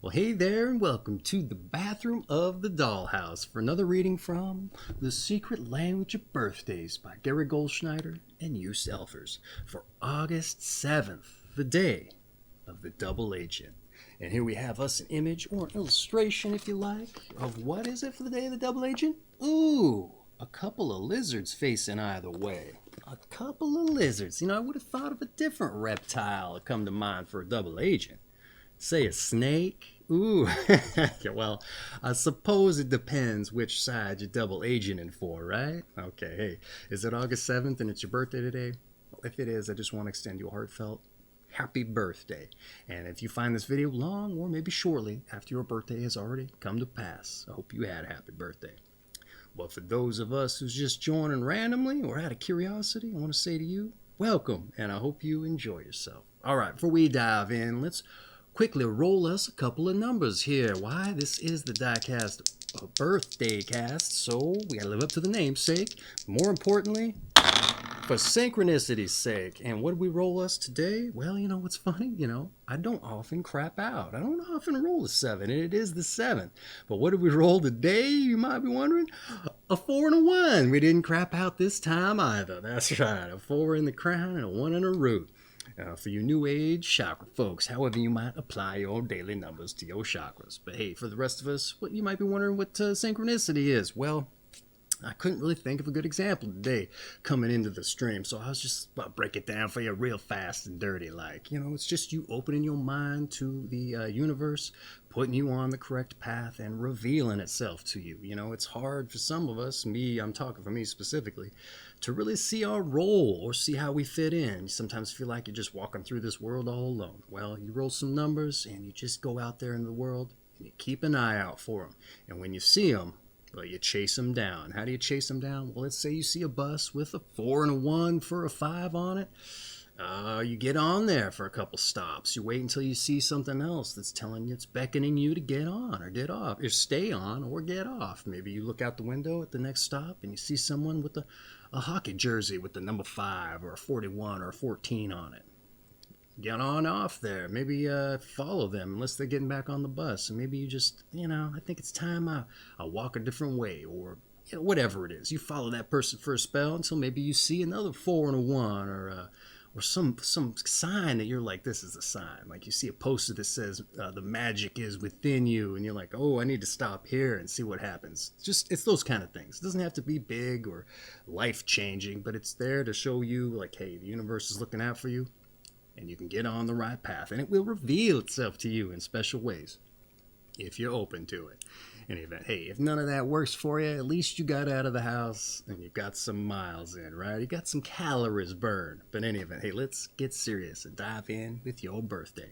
Well, hey there, and welcome to the bathroom of the dollhouse for another reading from The Secret Language of Birthdays by Gary Goldschneider and Joost for August 7th, the day of the double agent. And here we have us an image or an illustration, if you like, of what is it for the day of the double agent? Ooh, a couple of lizards facing either way. A couple of lizards. I would have thought of a different reptile to come to mind for a double agent. Say a snake? Ooh, well, I suppose it depends which side you're double agenting for, right? Okay, hey, is it August 7th and it's your birthday today? Well, if it is, I just want to extend you a heartfelt happy birthday. And if you find this video long or maybe shortly after your birthday has already come to pass, I hope you had a happy birthday. Well, for those of us who's just joining randomly or out of curiosity, I want to say to you, welcome, and I hope you enjoy yourself. All right, before we dive in, let's quickly roll us a couple of numbers here. Why? This is the Diecast birthday cast, so we gotta live up to the namesake. More importantly, for synchronicity's sake. And what did we roll us today? Well, what's funny? I don't often crap out. I don't often roll a 7, and it is the 7th. But what did we roll today, you might be wondering? A 4 and a 1. We didn't crap out this time either. That's right, a 4 in the crown and a 1 in a root. For you new age chakra folks, however you might apply your daily numbers to your chakras. But hey, for the rest of us, what you might be wondering what synchronicity is. Well, I couldn't really think of a good example today coming into the stream, so I was just about to break it down for you real fast and dirty like. It's just you opening your mind to the universe, putting you on the correct path and revealing itself to you. It's hard for some of us, I'm talking for me specifically, to really see our role or see how we fit in. You sometimes feel like you're just walking through this world all alone. Well, you roll some numbers and you just go out there in the world and you keep an eye out for them. And when you see them, well, you chase them down. How do you chase them down? Well, let's say you see a bus with a 4 and a 1 for a 5 on it. You get on there for a couple stops. You wait until you see something else that's telling you, it's beckoning you to get on or get off, or stay on or get off. Maybe you look out the window at the next stop and you see someone with a hockey jersey with the number 5 or a 41 or a 14 on it. Get on off there. Maybe follow them unless they're getting back on the bus. And maybe you just, I think it's time I walk a different way, or whatever it is. You follow that person for a spell until maybe you see another 4 and a 1 or some sign that you're like, this is a sign. Like you see a poster that says the magic is within you, and you're like, oh, I need to stop here and see what happens. It's those kind of things. It doesn't have to be big or life-changing, but it's there to show you, like, hey, the universe is looking out for you, and you can get on the right path, and it will reveal itself to you in special ways if you're open to it. In any event, hey, if none of that works for you, at least you got out of the house and you got some miles in, right? You got some calories burned. But in any event, hey, let's get serious and dive in with your birthday.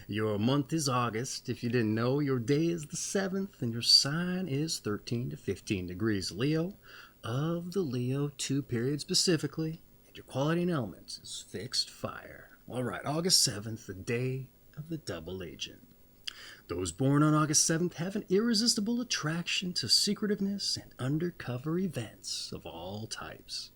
Your month is August. If you didn't know, your day is the 7th, and your sign is 13 to 15 degrees Leo, of the Leo 2 period specifically, and your quality and elements is fixed fire. All right, August 7th, the day of the double agent. Those born on August 7th have an irresistible attraction to secretiveness and undercover events of all types.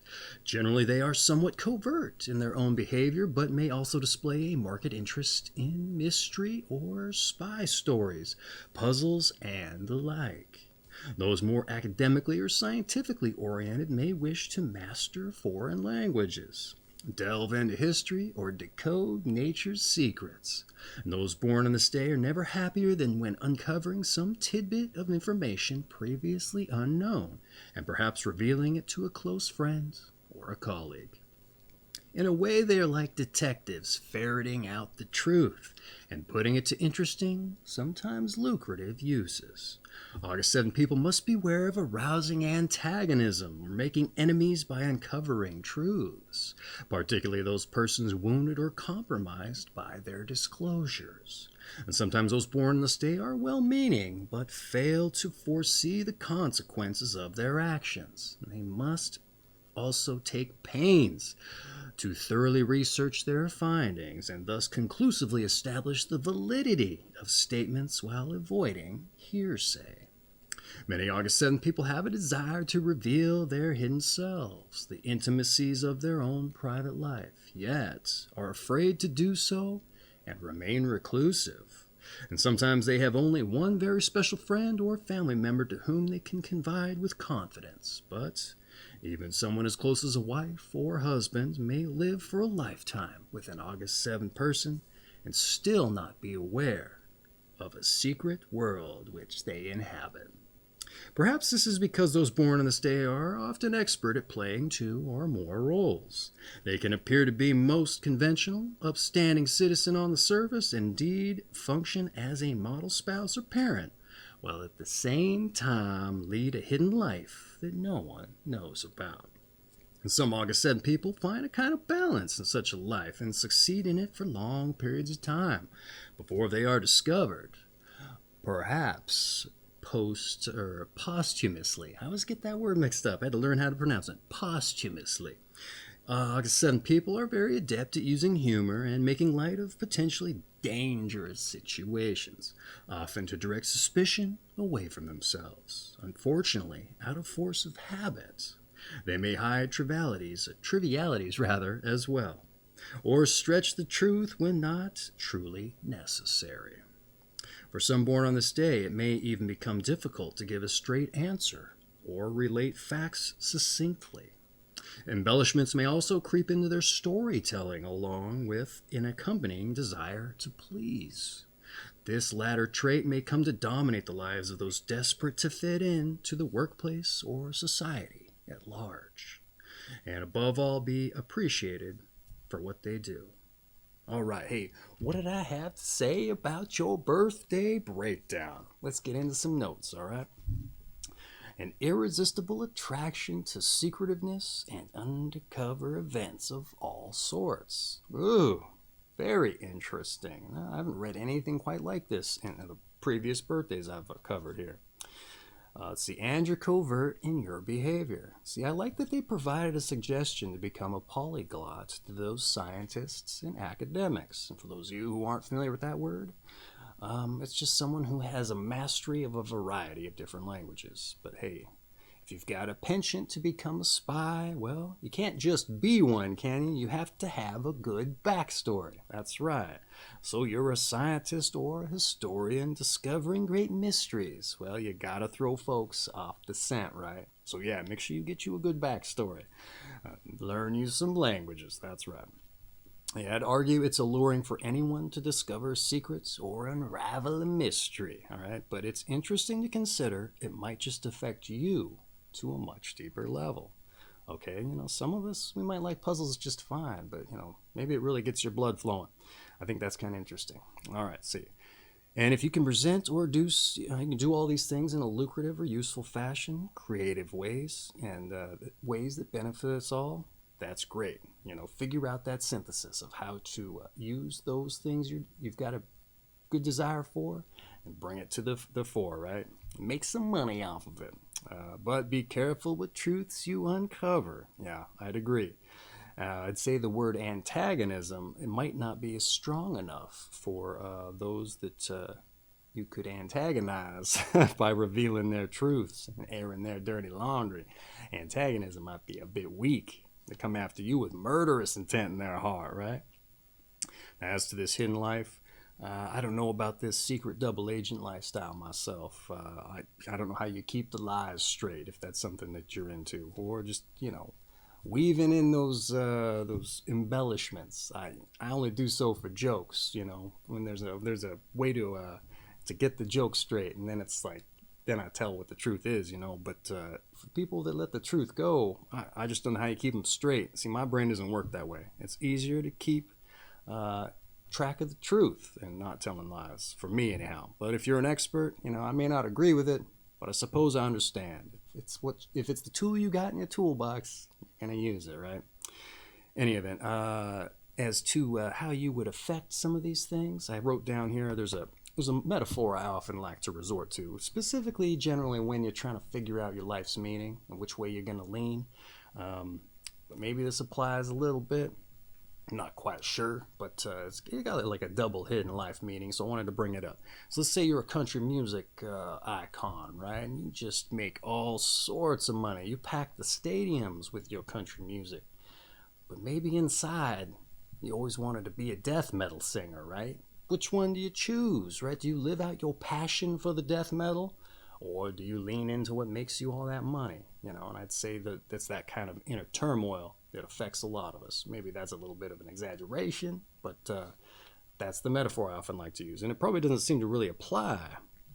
Generally, they are somewhat covert in their own behavior, but may also display a marked interest in mystery or spy stories, puzzles, and the like. Those more academically or scientifically oriented may wish to master foreign languages, delve into history, or decode nature's secrets. And those born on this day are never happier than when uncovering some tidbit of information previously unknown, and perhaps revealing it to a close friend or a colleague. In a way, they are like detectives ferreting out the truth and putting it to interesting, sometimes lucrative uses. August 7 people must beware of arousing antagonism or making enemies by uncovering truths, particularly those persons wounded or compromised by their disclosures. And sometimes those born on this day are well-meaning, but fail to foresee the consequences of their actions. They must also take pains to thoroughly research their findings and thus conclusively establish the validity of statements while avoiding hearsay. Many August 7 people have a desire to reveal their hidden selves, the intimacies of their own private life, yet are afraid to do so and remain reclusive. And sometimes they have only one very special friend or family member to whom they can confide with confidence. But even someone as close as a wife or husband may live for a lifetime with an August 7 person and still not be aware of a secret world which they inhabit. Perhaps this is because those born on this day are often expert at playing two or more roles. They can appear to be most conventional, upstanding citizen on the surface, indeed function as a model spouse or parent, while at the same time lead a hidden life that no one knows about. And some August 7 people find a kind of balance in such a life and succeed in it for long periods of time before they are discovered. Perhaps posthumously. I always get that word mixed up. I had to learn how to pronounce it. Posthumously. August 7 people are very adept at using humor and making light of potentially dangerous situations, often to direct suspicion away from themselves. Unfortunately, out of force of habit, they may hide trivialities as well, or stretch the truth when not truly necessary. For some born on this day, it may even become difficult to give a straight answer or relate facts succinctly. Embellishments may also creep into their storytelling along with an accompanying desire to please. This latter trait may come to dominate the lives of those desperate to fit in to the workplace or society at large, and above all be appreciated for what they do. All right, hey, what did I have to say about your birthday breakdown? Let's get into some notes, all right? An irresistible attraction to secretiveness and undercover events of all sorts. Ooh, very interesting. I haven't read anything quite like this in the previous birthdays I've covered here. Let's see, and you're covert in your behavior. See, I like that they provided a suggestion to become a polyglot to those scientists and academics. And for those of you who aren't familiar with that word, it's just someone who has a mastery of a variety of different languages. But hey, if you've got a penchant to become a spy, well, you can't just be one, can you? You have to have a good backstory. That's right. So you're a scientist or a historian discovering great mysteries. Well, you gotta throw folks off the scent, right? So yeah, make sure you get you a good backstory. Learn you some languages, that's right. Yeah, I'd argue it's alluring for anyone to discover secrets or unravel a mystery, all right? But it's interesting to consider it might just affect you to a much deeper level. Okay, some of us, we might like puzzles just fine, but, maybe it really gets your blood flowing. I think that's kind of interesting. All right, see. And if you can present or do, you can do all these things in a lucrative or useful fashion, creative ways, and ways that benefit us all, that's great. Figure out that synthesis of how to use those things you've got a good desire for and bring it to the fore, right? Make some money off of it. But be careful with truths you uncover. Yeah, I'd agree. I'd say the word antagonism, it might not be strong enough for those that you could antagonize by revealing their truths and airing their dirty laundry. Antagonism might be a bit weak. They come after you with murderous intent in their heart, right? As to this hidden life, I don't know about this secret double agent lifestyle myself. I don't know how you keep the lies straight if that's something that you're into, or just weaving in those embellishments. I only do so for jokes. When there's a way to get the joke straight, and then it's like then I tell what the truth is. But for people that let the truth go, I just don't know how you keep them straight. See, my brain doesn't work that way. It's easier to keep track of the truth and not telling lies, for me anyhow. But if you're an expert, I may not agree with it, but I suppose I understand. If it's the tool you got in your toolbox, you're gonna use it, right? Any event, as to how you would affect some of these things, I wrote down here. There's a metaphor I often like to resort to, specifically, generally when you're trying to figure out your life's meaning and which way you're gonna lean. But maybe this applies a little bit. I'm not quite sure, but it's got like a double hidden life meaning, so I wanted to bring it up. So let's say you're a country music icon, right? And you just make all sorts of money. You pack the stadiums with your country music. But maybe inside, you always wanted to be a death metal singer, right? which one do you choose, right? Do you live out your passion for the death metal, or do you lean into what makes you all that money? And I'd say that that's that kind of inner turmoil that affects a lot of us. Maybe that's a little bit of an exaggeration, but that's the metaphor I often like to use. And it probably doesn't seem to really apply.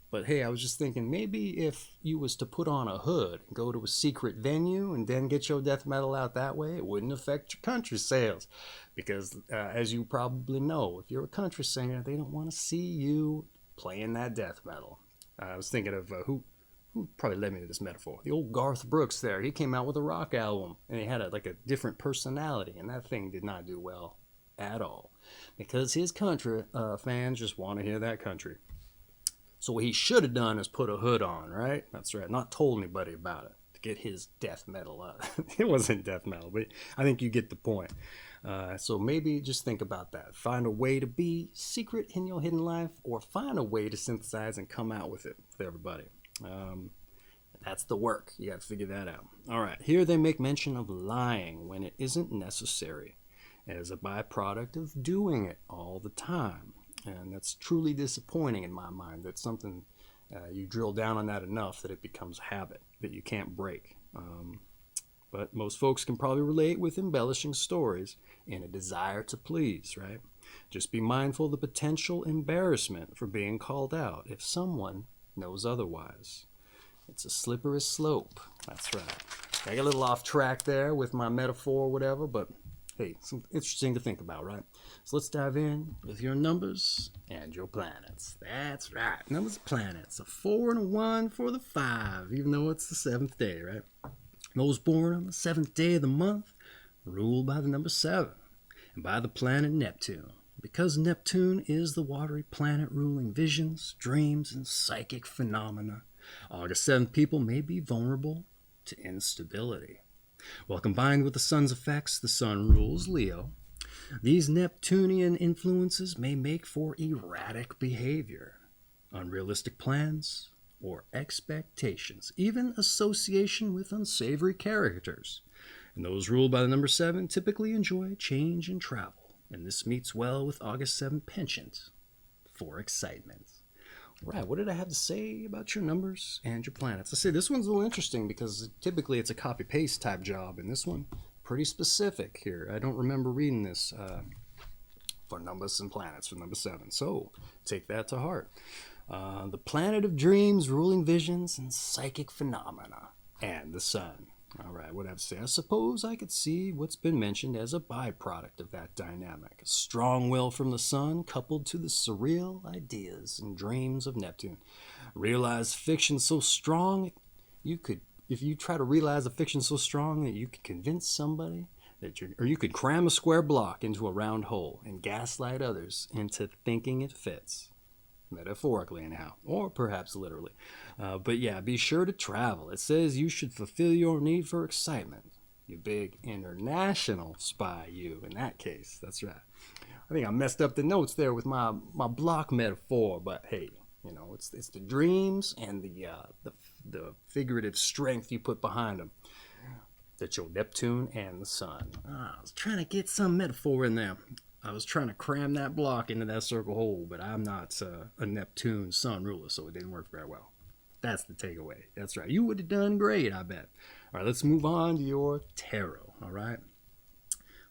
But hey, I was just thinking, maybe if you was to put on a hood and go to a secret venue and then get your death metal out that way, it wouldn't affect your country sales. Because as you probably know, if you're a country singer, they don't want to see you playing that death metal. I was thinking of who probably led me to this metaphor. The old Garth Brooks there. He came out with a rock album, and he had a different personality, and that thing did not do well at all. Because his country fans just want to hear that country. So what he should have done is put a hood on, right? That's right. Not told anybody about it to get his death metal out. It wasn't death metal, but I think you get the point. So maybe just think about that. Find a way to be secret in your hidden life, or find a way to synthesize and come out with it with everybody. That's the work. You got to figure that out. All right. Here they make mention of lying when it isn't necessary as a byproduct of doing it all the time. And that's truly disappointing in my mind. That's something you drill down on that enough that it becomes a habit that you can't break. But most folks can probably relate with embellishing stories in a desire to please, right? Just be mindful of the potential embarrassment for being called out if someone knows otherwise. It's a slippery slope. That's right. I got a little off track there with my metaphor or whatever, but hey, something interesting to think about, right? So let's dive in with your numbers and your planets. That's right. Numbers of planets. A 4 and a 1 for the 5, even though it's the 7th day, right? Those born on the 7th day of the month ruled by the number 7 and by the planet Neptune. Because Neptune is the watery planet ruling visions, dreams, and psychic phenomena, August 7th people may be vulnerable to instability. While combined with the sun's effects, the sun rules Leo. These Neptunian influences may make for erratic behavior, unrealistic plans, or expectations, even association with unsavory characters. And those ruled by the number 7 typically enjoy change and travel, and this meets well with August 7 penchant for excitement. Right, what did I have to say about your numbers and your planets? I say this one's a little interesting because typically it's a copy-paste type job, and this one pretty specific here. I don't remember reading this for numbers and planets for number 7, so take that to heart. The planet of dreams, ruling visions, and psychic phenomena, and the sun. All right, what I have to say? I suppose I could see what's been mentioned as a byproduct of that dynamic. A strong will from the sun coupled to the surreal ideas and dreams of Neptune. Realize fiction so strong, if you try to realize a fiction so strong that you could convince somebody or you could cram a square block into a round hole and gaslight others into thinking it fits. Metaphorically anyhow, or perhaps literally. But yeah, be sure to travel. It says you should fulfill your need for excitement. You big international spy, you, in that case. That's right. I think I messed up the notes there with my block metaphor, but hey, it's the dreams and the figurative strength you put behind them. That's your Neptune and the sun. I was trying to get some metaphor in there. I was trying to cram that block into that circle hole, but I'm not a Neptune sun ruler, so it didn't work very well. That's the takeaway. That's right. You would have done great, I bet. All right, let's move on to your tarot, all right?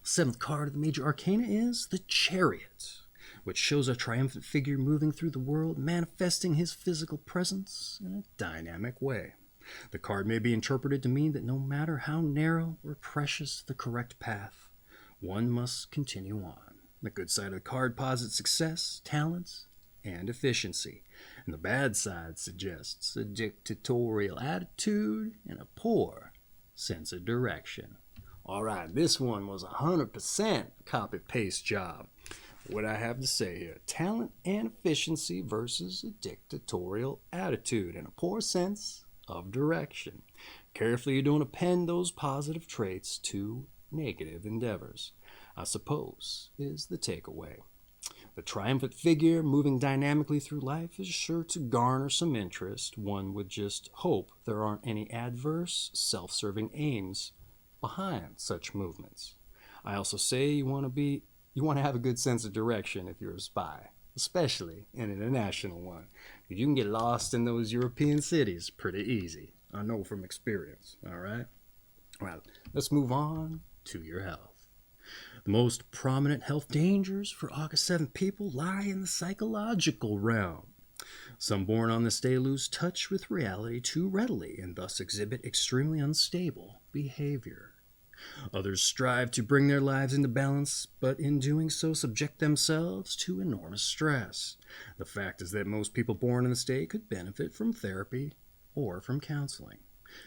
7th card of the major arcana is the Chariot, which shows a triumphant figure moving through the world, manifesting his physical presence in a dynamic way. The card may be interpreted to mean that no matter how narrow or precious the correct path, one must continue on. The good side of the card posits success, talents, and efficiency. And the bad side suggests a dictatorial attitude and a poor sense of direction. All right, this one was 100% copy-paste job. What I have to say here, talent and efficiency versus a dictatorial attitude and a poor sense of direction. Carefully, you don't append those positive traits to negative endeavors, I suppose, is the takeaway. The triumphant figure moving dynamically through life is sure to garner some interest. One would just hope there aren't any adverse, self-serving aims behind such movements. I also say you want to have a good sense of direction if you're a spy. especially an international one. You can get lost in those European cities pretty easy. I know from experience, all right? All right, let's move on to your health. The most prominent health dangers for August 7th people lie in the psychological realm. Some born on this day lose touch with reality too readily and thus exhibit extremely unstable behavior. Others strive to bring their lives into balance, but in doing so subject themselves to enormous stress. The fact is that most people born in this day could benefit from therapy or from counseling.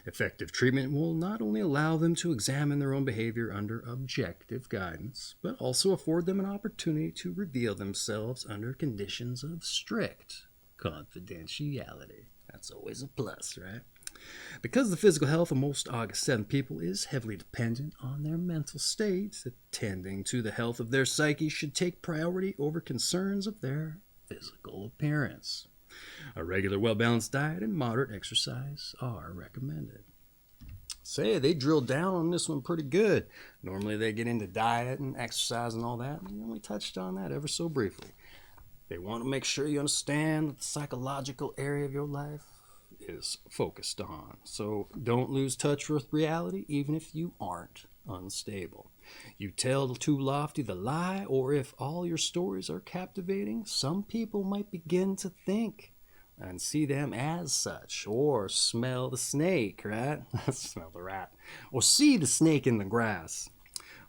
Effective treatment will not only allow them to examine their own behavior under objective guidance, but also afford them an opportunity to reveal themselves under conditions of strict confidentiality. That's always a plus, right? Because the physical health of most August 7 people is heavily dependent on their mental state, attending to the health of their psyche should take priority over concerns of their physical appearance. A regular, well-balanced diet and moderate exercise are recommended. Say, they drilled down on this one pretty good. Normally they get into diet and exercise and all that, and we only touched on that ever so briefly. They want to make sure you understand that the psychological area of your life is focused on. So don't lose touch with reality, even if you aren't unstable. You tell too lofty the lie, or if all your stories are captivating, some people might begin to think and see them as such, or smell the snake, right? Smell the rat, or see the snake in the grass.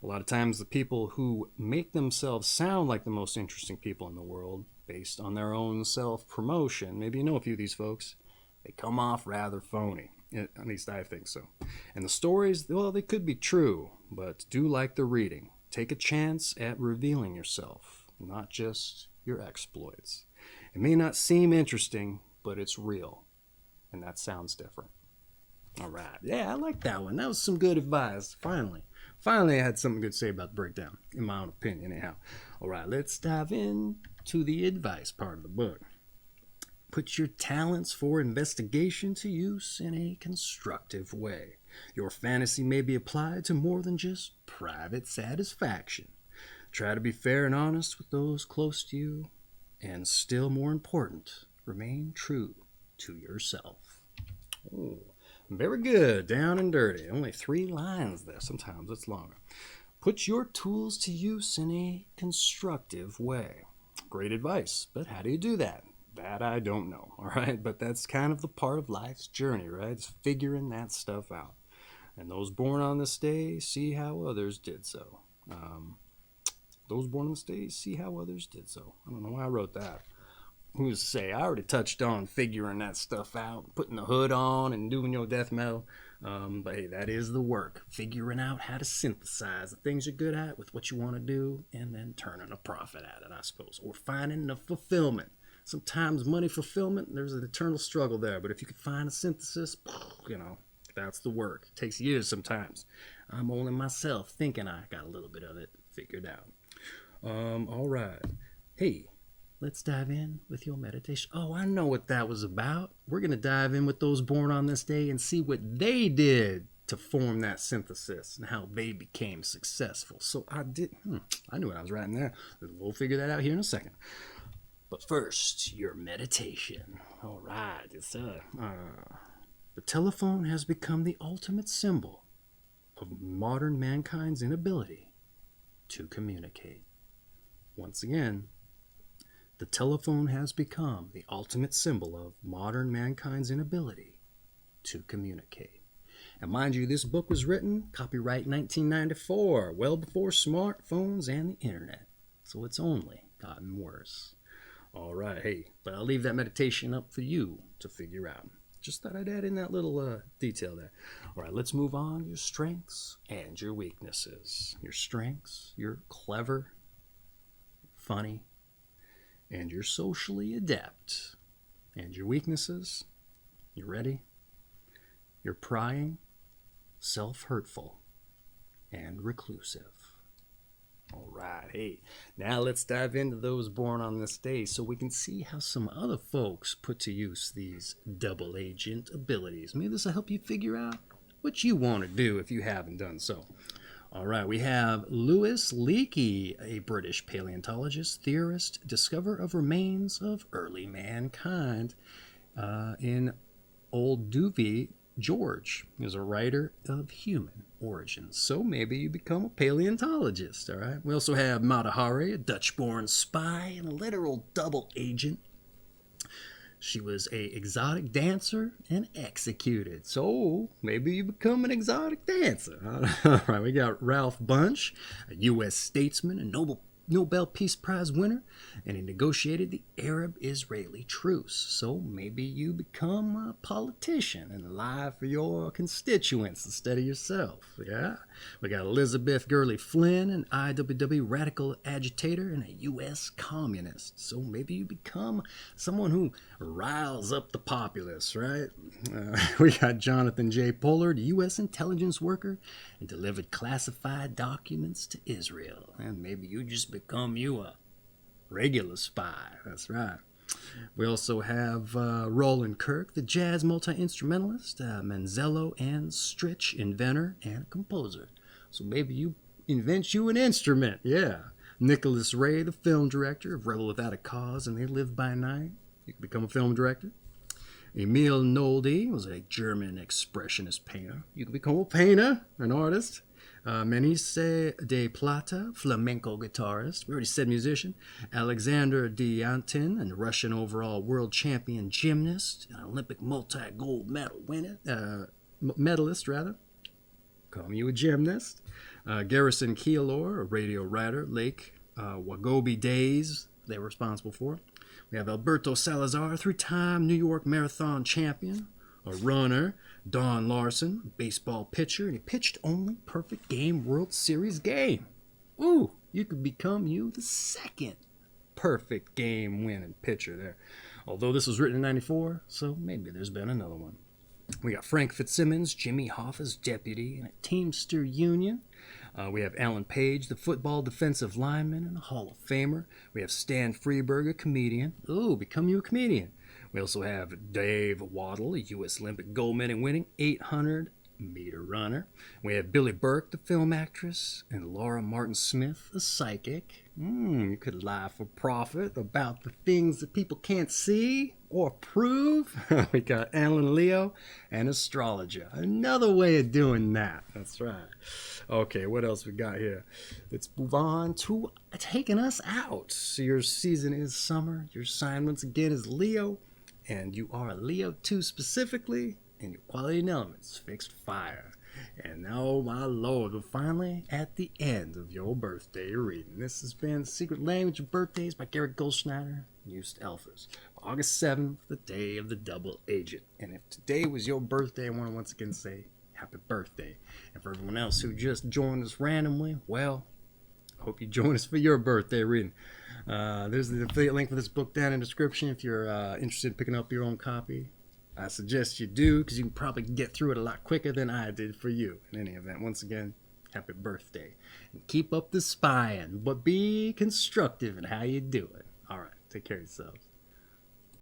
A lot of times the people who make themselves sound like the most interesting people in the world based on their own self-promotion, maybe you know a few of these folks, they come off rather phony. At least I think so. And the stories, well, they could be true, but do like the reading. Take a chance at revealing yourself, not just your exploits. It may not seem interesting, but it's real. And that sounds different. All right. Yeah, I like that one. That was some good advice. Finally, I had something good to say about the breakdown, in my own opinion, anyhow. All right, let's dive in to the advice part of the book. Put your talents for investigation to use in a constructive way. Your fantasy may be applied to more than just private satisfaction. Try to be fair and honest with those close to you, and still more important, remain true to yourself. Oh, very good, down and dirty. Only 3 lines there. Sometimes it's longer. Put your tools to use in a constructive way. Great advice, but how do you do that? That I don't know, all right? But that's kind of the part of life's journey, right? It's figuring that stuff out. And those born on this day, see how others did so. Those born on this day, see how others did so. I don't know why I wrote that. Who's to say? I already touched on figuring that stuff out, putting the hood on and doing your death metal. But hey, that is the work. Figuring out how to synthesize the things you're good at with what you want to do, and then turning a profit at it, I suppose. Or finding the fulfillment. Sometimes money fulfillment, there's an eternal struggle there. But if you can find a synthesis, that's the work. It takes years sometimes. I'm only myself thinking I got a little bit of it figured out. All right. Hey, let's dive in with your meditation. Oh, I know what that was about. We're going to dive in with those born on this day and see what they did to form that synthesis and how they became successful. So I knew what I was writing there. We'll figure that out here in a second. But first, your meditation. All right. The telephone has become the ultimate symbol of modern mankind's inability to communicate. Once again, the telephone has become the ultimate symbol of modern mankind's inability to communicate. And mind you, this book was written, copyright 1994, well before smartphones and the internet. So it's only gotten worse. All right, hey, but I'll leave that meditation up for you to figure out. Just thought I'd add in that little detail there. All right, let's move on. Your strengths and your weaknesses. Your strengths, you're clever, funny, and you're socially adept. And your weaknesses, you ready? You're prying, self-hurtful, and reclusive. All right, hey, now let's dive into those born on this day so we can see how some other folks put to use these double agent abilities. Maybe this will help you figure out what you want to do if you haven't done so. All right, we have Louis Leakey, a British paleontologist, theorist, discoverer of remains of early mankind. In Old Duvey, George is a writer of human origins. So maybe you become a paleontologist, all right? We also have Matahari, a Dutch-born spy and a literal double agent. She was a exotic dancer and executed. So maybe you become an exotic dancer. All right, we got Ralph Bunche, a U.S. statesman and Nobel Peace Prize winner, and he negotiated the Arab-Israeli truce. So maybe you become a politician and lie for your constituents instead of yourself. Yeah. We got Elizabeth Gurley Flynn, an IWW radical agitator and a U.S. communist. So maybe you become someone who riles up the populace, right? We got Jonathan J. Pollard, U.S. intelligence worker, and delivered classified documents to Israel. And maybe you just become you a regular spy. That's right. We also have Roland Kirk, the jazz multi-instrumentalist, Manzello and Stritch inventor and composer. So maybe you invent you an instrument. Yeah. Nicholas Ray, the film director of Rebel Without a Cause and They Live by Night. You can become a film director. Emil Nolde was a German expressionist painter. You can become a painter, an artist. Menise de Plata, flamenco guitarist. We already said musician. Alexander Diantin, a Russian overall world champion gymnast, an Olympic multi-gold medal winner, medalist rather. Call you a gymnast. Garrison Keillor, a radio writer. Lake Wagobi Days, they were responsible for. We have Alberto Salazar, three-time New York Marathon champion, a runner. Don Larson, a baseball pitcher, and he pitched only perfect game World Series game. Ooh, you could become you the second perfect game winning pitcher there. Although this was written in 94, so maybe there's been another one. We got Frank Fitzsimmons, Jimmy Hoffa's deputy in a Teamster union. We have Alan Page, the football defensive lineman and a Hall of Famer. We have Stan Freberg, a comedian. Ooh, become you a comedian. We also have Dave Waddle, a U.S. Olympic gold medal winning 800-meter runner. We have Billy Burke, the film actress, and Laura Martin Smith, a psychic. You could lie for profit about the things that people can't see or prove. We got Alan Leo, an astrologer. Another way of doing that. That's right. Okay, what else we got here? Let's move on to taking us out. So your season is summer. Your sign, once again, is Leo. And you are a Leo too specifically, and your quality and elements fixed fire. And now, my Lord, we're finally at the end of your birthday reading. This has been Secret Language of Birthdays by Garrett Goldschneider and Joost Elfers. August 7th, the day of the double agent. And if today was your birthday, I want to once again say happy birthday. And for everyone else who just joined us randomly, well, I hope you join us for your birthday reading. There's the affiliate link for this book down in the description if you're interested in picking up your own copy. I suggest you do, because you can probably get through it a lot quicker than I did for you. In any event, once again, happy birthday. And keep up the spying, but be constructive in how you do it. All right, take care of yourselves.